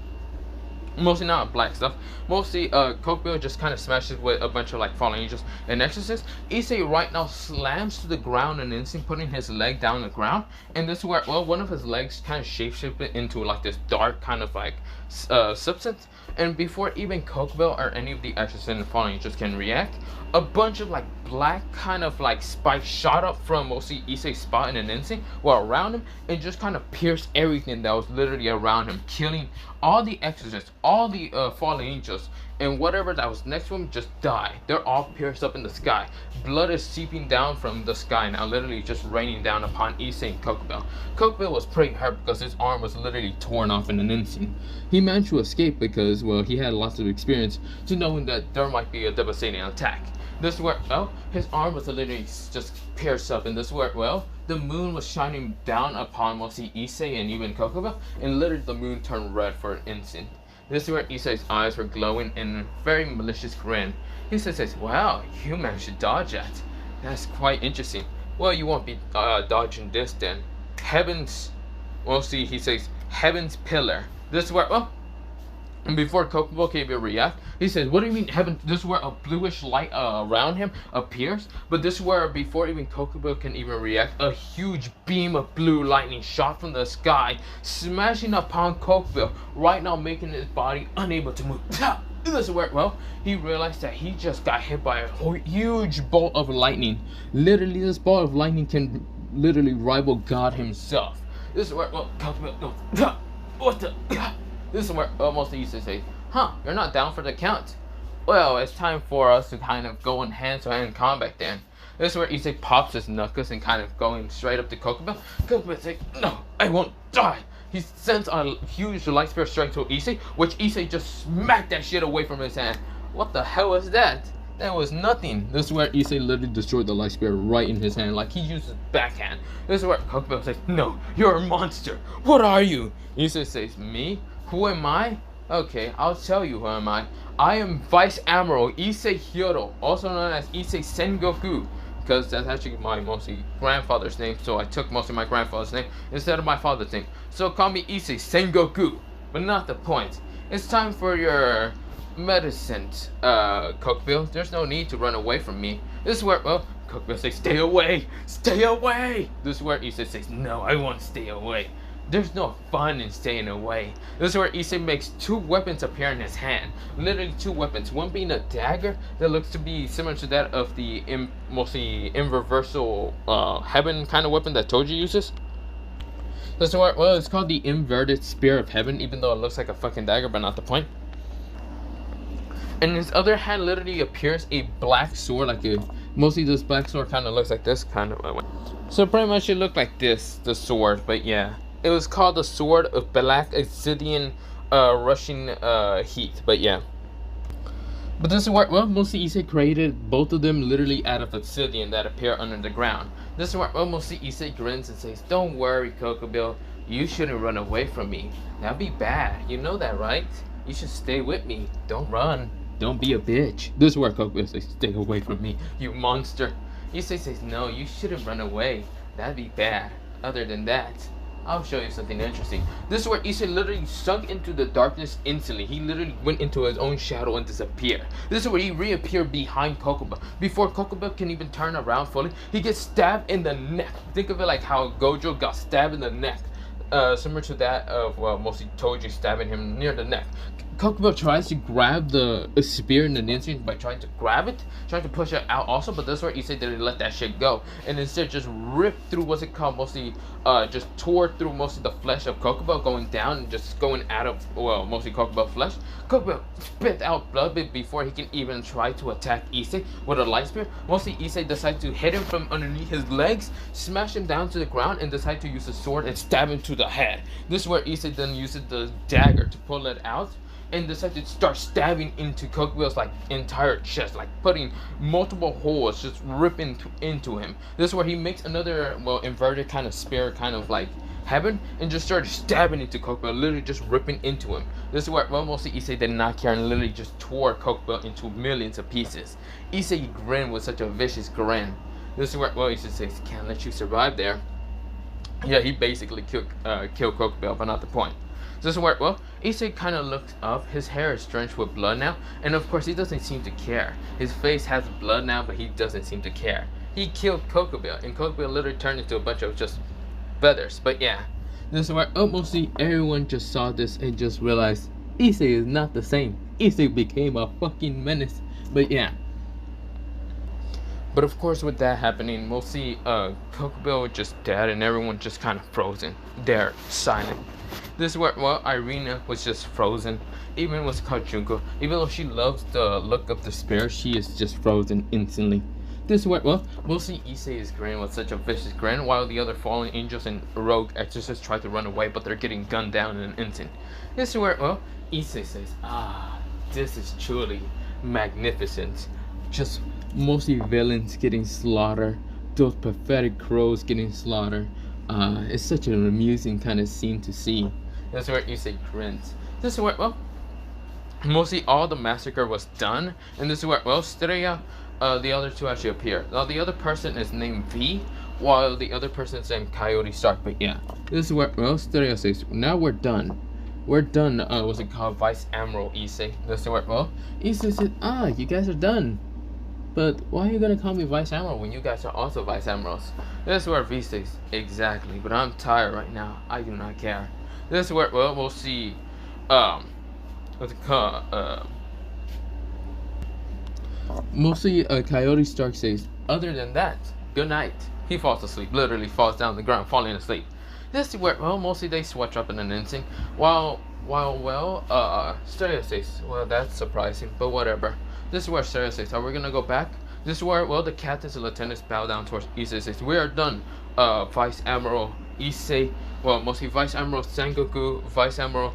A: Mostly not black stuff. Mostly Kokabiel just kind of smashes with a bunch of like fallen angels and exorcists. Issei right now slams to the ground in an instant, putting his leg down on the ground. And this is where, well, one of his legs kind of shapeshifted into like this dark kind of like substance. And before even Kokabiel or any of the exorcists and fallen angels can react, a bunch of like black kind of like spike shot up from mostly Issei's spot in an instant, well, around him, and just kind of pierced everything that was literally around him, killing all the exorcists, all the fallen angels, and whatever that was next to him just died. They're all pierced up in the sky. Blood is seeping down from the sky now, literally just raining down upon Issei and Kokabiel. Kokabiel was pretty hurt because his arm was literally torn off in an instant. He managed to escape because, well, he had lots of experience to knowing that there might be a devastating attack. This is where, well, his arm was literally just pierced up, and this is where, well, the moon was shining down upon mostly Issei and even Kokabiel, and literally the moon turned red for an instant. This is where Issei's eyes were glowing in a very malicious grin. Issei says, wow, you managed to dodge that. That's quite interesting. Well, you won't be dodging this then. Heaven's, mostly he says, heaven's pillar. This is where, well, and before Kokabiel can even react, he says, what do you mean heaven? This is where a bluish light around him appears. But this is where, before even Kokabiel can even react, a huge beam of blue lightning shot from the sky, smashing upon Kokabiel, right now making his body unable to move. This is where, well, he realized that he just got hit by a huge bolt of lightning. Literally, this bolt of lightning can literally rival God himself. This is where, well, Kokabiel goes, what the? This is where almost used to say, huh, you're not down for the count. Well, it's time for us to kind of go in hand-to-hand combat then. This is where Issei pops his knuckles and kind of going straight up to Kokabiel. Kokabiel's like, no, I won't die. He sends a huge light spear strike to Issei, which Issei just smacked that shit away from his hand. What the hell was that? That was nothing. This is where Issei literally destroyed the light spear right in his hand, like he used his backhand. This is where Kokabiel says, no, you're a monster. What are you? Issei says, me? Who am I? Okay, I'll tell you who am I. I am Vice-Admiral Issei Hyodo, also known as Issei Sengoku, because that's actually my mostly grandfather's name, so I took most of my grandfather's name instead of my father's name. So call me Issei Sengoku, but not the point. It's time for your medicine, Kokabiel. There's no need to run away from me. This is where, well, Kokabiel says, stay away, stay away. This is where Issei says, no, I won't stay away. There's no fun in staying away. This is where Issei makes two weapons appear in his hand. Literally two weapons. One being a dagger that looks to be similar to that of the mostly irreversible heaven kind of weapon that Toji uses. This is where, well, it's called the inverted spear of heaven, even though it looks like a fucking dagger, but not the point. In his other hand literally appears a black sword, like a, mostly this black sword kind of looks like this kind of. So pretty much it looked like this, the sword, but yeah. It was called the Sword of Black Obsidian Rushing Heat, but yeah. But this is where, well, mostly Issei created both of them literally out of obsidian that appear under the ground. This is where, well, mostly Issei grins and says, don't worry, Kokabiel, you shouldn't run away from me. That'd be bad, you know that, right? You should stay with me, don't run, don't be a bitch. This is where Kokabiel says, stay away from me, you monster. Issei says, no, you shouldn't run away, that'd be bad. Other than that, I'll show you something interesting. This is where Issei literally sunk into the darkness instantly. He literally went into his own shadow and disappeared. This is where he reappeared behind Kokabiel. Before Kokabiel can even turn around fully, he gets stabbed in the neck. Think of it like how Gojo got stabbed in the neck. Similar to that of, well, mostly Toji stabbing him near the neck. Kokabiel tries to grab the spear in an instant by trying to grab it, trying to push it out also, but this is where Issei didn't let that shit go, and instead just ripped through what's it called, mostly just tore through most of the flesh of Kokabiel, going down and just going out of, well, mostly Kokabiel flesh. Kokabiel spit out blood before he can even try to attack Issei with a light spear. Mostly Issei decides to hit him from underneath his legs, smash him down to the ground, and decide to use the sword and stab him to the head. This is where Issei then uses the dagger to pull it out and decided to start stabbing into Kokabiel's like entire chest, like putting multiple holes, just ripping into him. This is where he makes another, well, inverted kind of spear, kind of like heaven, and just started stabbing into Kokabiel, literally just ripping into him. This is where, well, mostly Issei did not care and literally just tore Kokabiel into millions of pieces. Issei grinned with such a vicious grin. This is where, well, Issei says, can't let you survive there. Yeah, he basically killed Kokabiel, but not the point. This is where, well, Issei kind of looks up. His hair is drenched with blood now, and of course he doesn't seem to care. His face has blood now, but he doesn't seem to care. He killed Kokabiel, and Kokabiel literally turned into a bunch of just feathers. But yeah, this is where mostly everyone just saw this and just realized Issei is not the same. Issei became a fucking menace. But yeah. But of course, with that happening, we'll see Kokabiel just dead and everyone just kind of frozen. They're silent. This is where, well, Irina was just frozen. Even with Kajunko, even though she loves the look of the spirit, she is just frozen instantly. This is where, well, we'll see Issei is grinning with such a vicious grin, while the other fallen angels and rogue exorcists try to run away, but they're getting gunned down in an instant. This is where, well, Issei says, this is truly magnificent. Just mostly villains getting slaughtered, those pathetic crows getting slaughtered. It's such an amusing kind of scene to see. This is where Issei grins. This is where, well, mostly all the massacre was done, and this is where, well, Stereo, the other two actually appear. Now the other person is named V, while the other person is named Coyote Stark. But yeah, this is where, well, Stereo says, now we're done. We're done. What's it called? Vice-Admiral Issei. This is where, well, Issei said, you guys are done. But why are you gonna call me Vice-Admiral when you guys are also Vice-Admirals? This is where V says, exactly, but I'm tired right now. I do not care. This is where, well, we'll see, what's it called? Mostly Coyote Stark says, other than that, good night. He falls asleep, literally falls down the ground, falling asleep. This is where, well, mostly they switch up in an instant. While Stereo says, well, that's surprising, but whatever. This is where Stereo says, are we gonna go back? This is where, well, the captains and lieutenants bow down towards Issei, says, we are done. Vice-Admiral Issei, well, mostly Vice-Admiral Sengoku, Vice-Admiral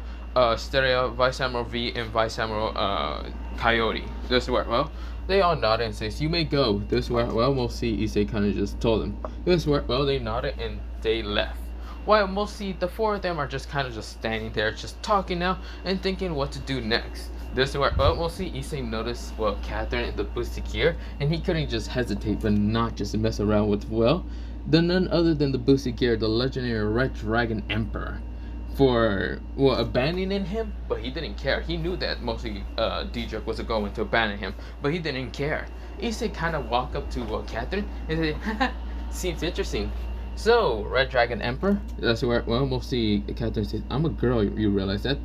A: Stereo, Vice-Admiral V, and Vice-Admiral Coyote. This is where, well, they all nodded and says, you may go. This is where, well, mostly Issei kind of just told them. This is where, well, they nodded and they left. While mostly the four of them are just kind of just standing there, just talking now and thinking what to do next. This is where, well, we'll see Issei notice, well, Catherine in the boosted gear, and he couldn't just hesitate but not just mess around with, well, the none other than the boosted gear, the legendary Red Dragon Emperor, for, well, abandoning him, but he didn't care. He knew that mostly Diedrich was going to abandon him, but he didn't care. Issei kind of walked up to Catherine and said, haha, seems interesting. So, Red Dragon Emperor, that's where, well, mostly Catherine says, I'm a girl, you realize that?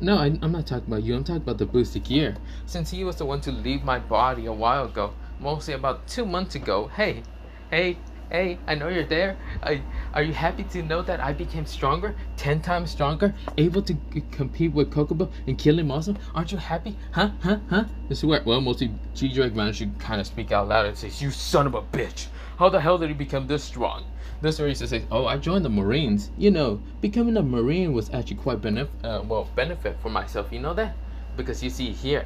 A: No, I'm not talking about you, I'm talking about the boosted gear. Since he was the one to leave my body a while ago, mostly about 2 months ago. Hey, I know you're there. Are you happy to know that I became stronger, 10 times stronger, able to compete with Kokabiel and kill him also? Aren't you happy? Huh? This is where, well, mostly G-Drake managed to kind of speak out loud and says, you son of a bitch. How the hell did he become this strong? This is where he says, oh, I joined the Marines. You know, becoming a Marine was actually quite benefit for myself. You know that? Because you see here,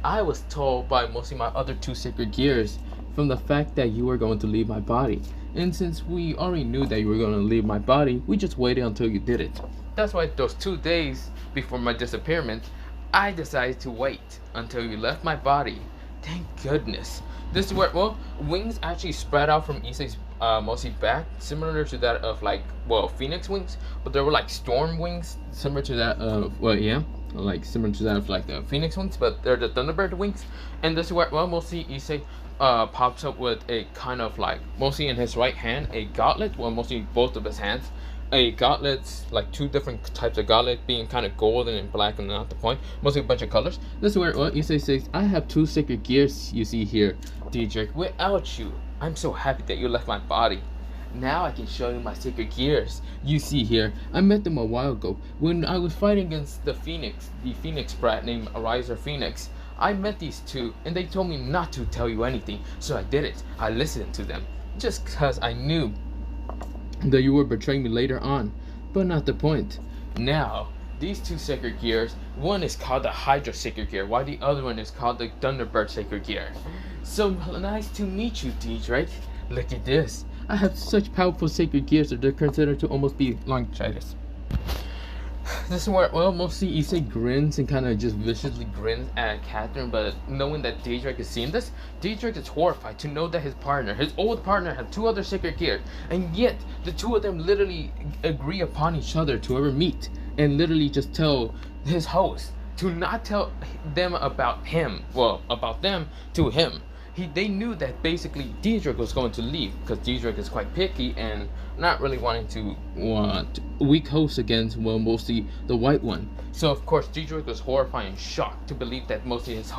A: I was told by mostly my other two sacred gears from the fact that you were going to leave my body. And since we already knew that you were going to leave my body, we just waited until you did it. That's why those 2 days before my disappearance, I decided to wait until you left my body. Thank goodness. This is where, well, wings actually spread out from Issei's mostly back, similar to that of, like, well, phoenix wings, but they were like storm wings, similar to that of, well, yeah, like similar to that of like the phoenix wings, but they're the thunderbird wings. And this is where, well, mostly Issei pops up with a kind of like, mostly in his right hand, a gauntlet, well, mostly both of his hands, a gauntlet, like 2 different types of gauntlet, being kind of golden and black, and not the point, mostly a bunch of colors. This is where, well, Issei says, I have 2 sacred gears you see here, Diedrich. Without you, I'm so happy that you left my body. Now I can show you my sacred gears you see here. I met them a while ago when I was fighting against the Phoenix brat named Ariser Phoenix. I met these 2 and they told me not to tell you anything, so I did it. I listened to them just because I knew that you would betray me later on, but not the point. Now, these 2 sacred gears, one is called the Hydra sacred gear, while the other one is called the Thunderbird sacred gear. So nice to meet you, Diedrich. Look at this. I have such powerful sacred gears that they're considered to almost be laryngitis. This is where, well, mostly Issei grins and kind of just viciously grins at Catherine, but knowing that Diedrich is seeing this, Diedrich is horrified to know that his partner, his old partner, had 2 other sacred gears, and yet the 2 of them literally agree upon each other to ever meet, and literally just tell his host to not tell them about him, well, about them to him. They knew that basically Diedrich was going to leave, because Diedrich is quite picky and not really wanting to weak host against, well, mostly the white one. So of course Dietrich was horrified and shocked to believe that mostly his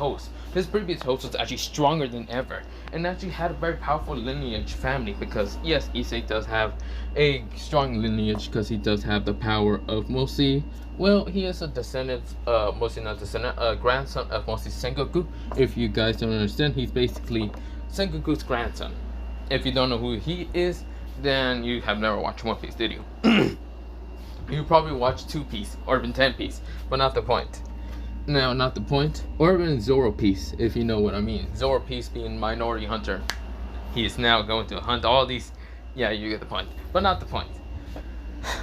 A: previous host was actually stronger than ever, and actually had a very powerful lineage family, because yes, Issei does have a strong lineage because he does have the power of mostly, well, he is a descendant, mostly not descendant, a grandson of mostly Sengoku. If you guys don't understand, he's basically Sengoku's grandson. If you don't know who he is, then you have never watched One Piece, did you? You probably watched 2 Piece or even 10 Piece, but not the point. No, not the point. Or even Zoro Piece, if you know what I mean. Zoro Piece being Minority Hunter. He is now going to hunt all these. Yeah, you get the point, but not the point.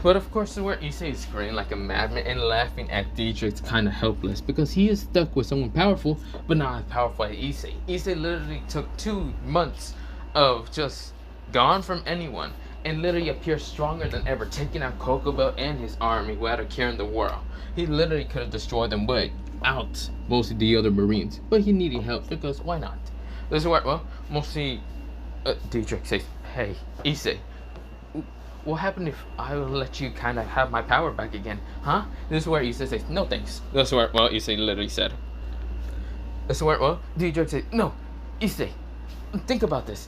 A: But of course, this is where Issei is screaming like a madman and laughing at Dietrich's kind of helpless, because he is stuck with someone powerful, but not as powerful as Issei. Issei literally took 2 months of just gone from anyone, and literally appeared stronger than ever, taking out Kokabiel and his army who had a care in the world. He literally could have destroyed them without mostly the other Marines, but he needed help, because why not? This is where, well, mostly Dietrich says, hey, Issei, what happened if I will let you kind of have my power back again, huh? This is where Issei says, no thanks. This is where, well, Issei literally said. This is where, well, Dietrich says, no, Issei, think about this.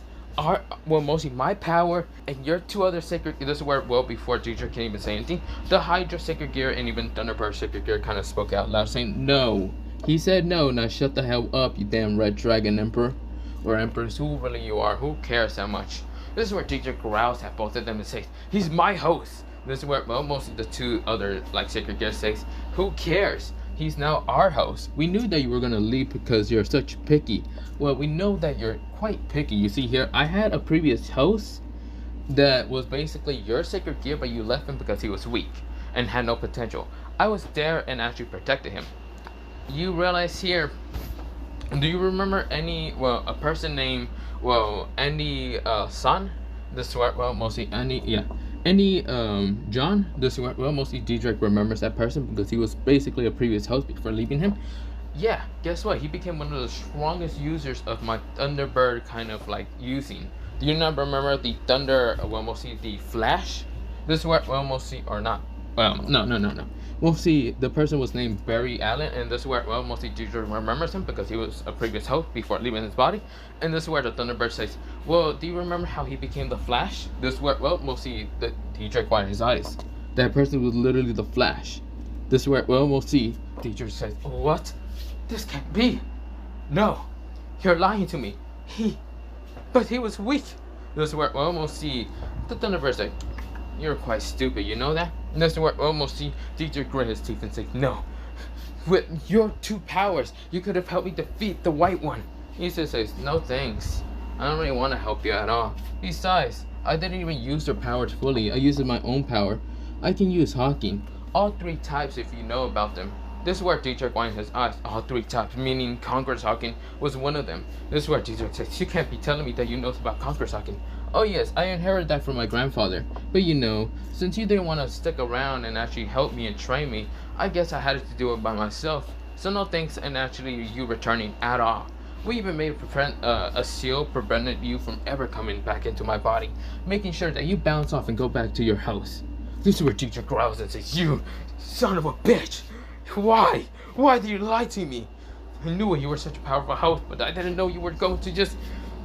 A: Well, mostly my power and your 2 other sacred, this is where, well, before Dietrich can even say anything, the Hydra Sacred Gear and even Thunderbird Sacred Gear kind of spoke out loud, saying, no. He said no, now shut the hell up, you damn Red Dragon Emperor. Or Empress, who really you are, who cares that much? This is where Dietrich growls at both of them and says, he's my host. This is where, well, mostly the 2 other, like, Sacred Gear says, who cares? He's now our host. We knew that you were gonna leave because you're such picky. Well, we know that you're quite picky. You see here, I had a previous host that was basically your Sacred Gear, but you left him because he was weak and had no potential. I was there and actually protected him. You realize here, do you remember any, well, a person named, well, Andy Son? This is where, well, mostly Andy, yeah. Any John, this is where, well, mostly Dietrich remembers that person because he was basically a previous host before leaving him. Yeah, guess what? He became one of the strongest users of my Thunderbird kind of like using. Do you not remember the Thunder, well, mostly the Flash? This is where, well, mostly, or not. Well, no. We'll see, the person was named Barry Allen, and this is where, well, mostly Dietrich remembers him because he was a previous host before leaving his body. And this is where the Thunderbird says, well, do you remember how he became the Flash? This is where, well, mostly the Dietrich widened his eyes. That person was literally the Flash. This is where, well, we'll see. Dietrich says, what? This can't be. No, you're lying to me. But he was weak. This is where, well, we'll see. The Thunderbird says, you're quite stupid, you know that? And this is where, well, we'll see. Dietrich grit his teeth and say, no. With your 2 powers, you could have helped me defeat the White One. He says, no thanks. I don't really want to help you at all. Besides, I didn't even use their powers fully. I used my own power. I can use Hawking. All 3 types if you know about them. This is where Dietrich winds his eyes. All 3 types, meaning Conqueror's Hawking was one of them. This is where Dietrich says, you can't be telling me that you know about Conqueror's Hawking. Oh yes, I inherited that from my grandfather. But you know, since you didn't want to stick around and actually help me and train me, I guess I had to do it by myself. So no thanks, and actually you returning at all. We even made a seal prevented you from ever coming back into my body, making sure that you bounce off and go back to your house. This is where Dietrich growls and says, you son of a bitch! Why? Why did you lie to me? I knew you were such a powerful host, but I didn't know you were going to just...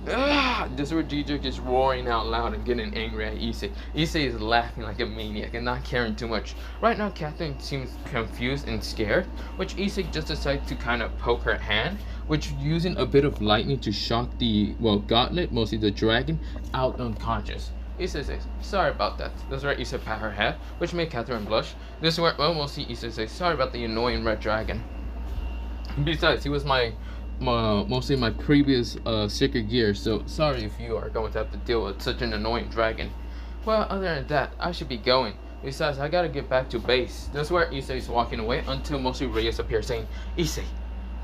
A: This is where Dietrich is roaring out loud and getting angry at Issei. Issei is laughing like a maniac and not caring too much. Right now, Catherine seems confused and scared, which Issei just decides to kind of poke her hand, which using a bit of lightning to shock the, well, gauntlet, mostly the dragon, out unconscious. Issei says, sorry about that. This is where Issei pat her head, which made Catherine blush. This is where, well, mostly Issei says, sorry about the annoying red dragon. Besides, he was mostly my previous Sacred Gear, so sorry if you are going to have to deal with such an annoying dragon. Well, other than that, I should be going. Besides, I gotta get back to base. This is where Issei is walking away until mostly Reyes appears saying, Issei,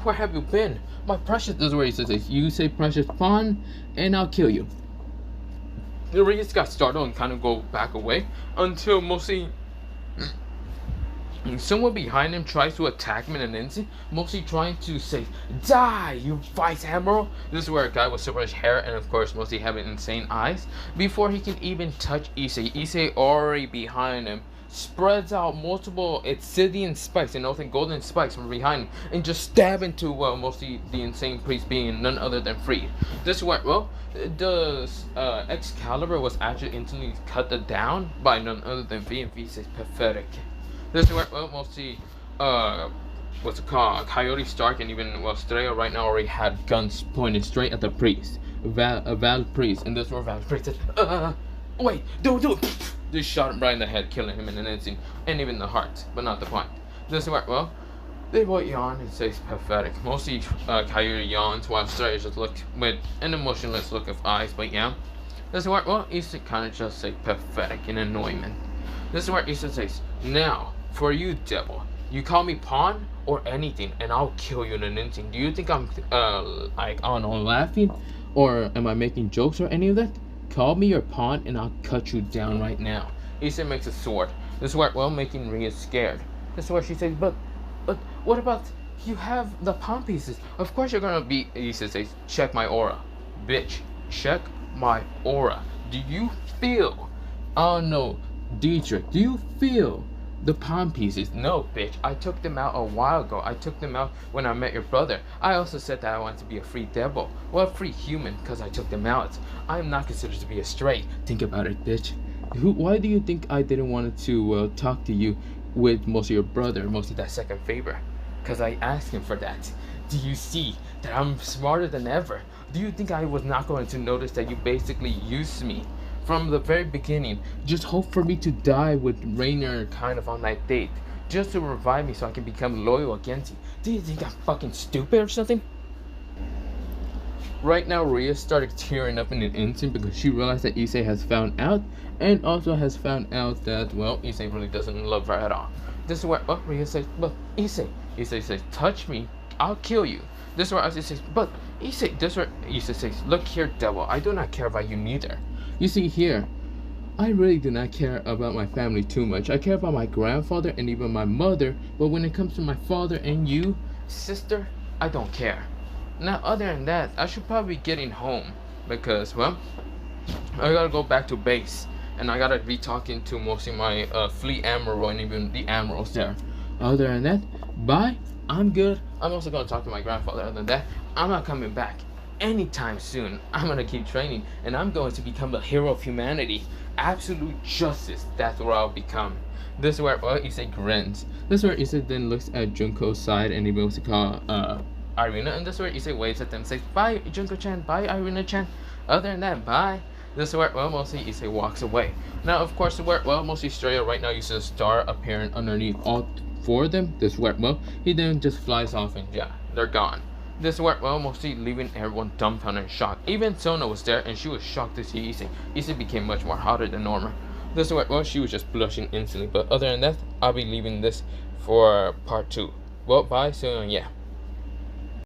A: where have you been? My precious, this is where Issei says, you say precious pawn, and I'll kill you. The Reyes got startled and kind of go back away until mostly someone behind him tries to attack him in an instant, mostly trying to say, die, you Vice-Admiral! This is where a guy with silverish hair and of course mostly having insane eyes, before he can even touch Issei. Issei already behind him, spreads out multiple Obsidian spikes and also golden spikes from behind him and just stab into mostly the insane priest being none other than Freed. This is where the Excalibur was actually instantly cut down by none other than V, and V says pathetic. This is where mostly what's it called? Coyote Stark and even Streo right now already had guns pointed straight at the priest, Val priest, and this is where Val priest said, wait, don't do it. Just shot him right in the head, killing him in an instant, and even the heart, but not the point. This is where, they both yawn and say pathetic. Mostly Coyote yawns while Straya just looks with an emotionless look of eyes, but yeah. This is where, Issei kind of just say pathetic in annoyment. This is where Issei says, now, for you, devil, you call me pawn or anything, and I'll kill you in an instant. Do you think I'm, like, laughing? Or am I making jokes or any of that? Call me your pawn and I'll cut you down right now. Issei makes a sword. This is where, making Ria scared. This is where she says, but what about, you have the pawn pieces. Of course you're gonna be, Issei says, check my aura. Bitch, check my aura. Do you feel, oh no, Dietrich, do you feel the pawn pieces? No, bitch, I took them out a while ago. I took them out when I met your brother. I also said that I wanted to be a free devil. Well, a free human, because I took them out. I am not considered to be a stray. Think about it, bitch. Why do you think I didn't want to talk to you with mostly your brother, mostly that second favor? Because I asked him for that. Do you see that I'm smarter than ever? Do you think I was not going to notice that you basically used me from the very beginning? Just hope for me to die with Rainer kind of on that date, just to revive me so I can become loyal against you. Do you think I'm fucking stupid or something? Right now, Ria started tearing up in an instant because she realized that Issei has found out, and also has found out that, Issei really doesn't love her at all. This is where, Ria says, but Issei says, touch me, I'll kill you. This is where Issei says, but Issei, this is where Issei says, look here, devil, I do not care about you neither. You see here, I really do not care about my family too much. I care about my grandfather and even my mother, but when it comes to my father and you, sister, I don't care. Now, other than that, I should probably be getting home because, I gotta go back to base and I gotta be talking to mostly my fleet admiral and even the admirals there. Other than that, bye. I'm good. I'm also gonna talk to my grandfather. Other than that, I'm not coming back anytime soon. I'm gonna keep training and I'm going to become a hero of humanity. Absolute justice. That's where I'll become. This is where Issei grins. This is where Issei then looks at Junko's side and he goes to call Irina, and this is where Issei waves at them, says, bye Junko-chan, bye Irina-chan. Other than that, bye. This is where, mostly Issei walks away. Now, of course, where, mostly Straya right now uses a star appearing underneath all four of them. This is where, he then just flies off and yeah, they're gone. This is where, mostly leaving everyone dumbfounded and shocked. Even Sona was there and she was shocked to see Issei. Issei became much more hotter than normal. This is where, she was just blushing instantly. But other than that, I'll be leaving this for part 2. Bye, so yeah.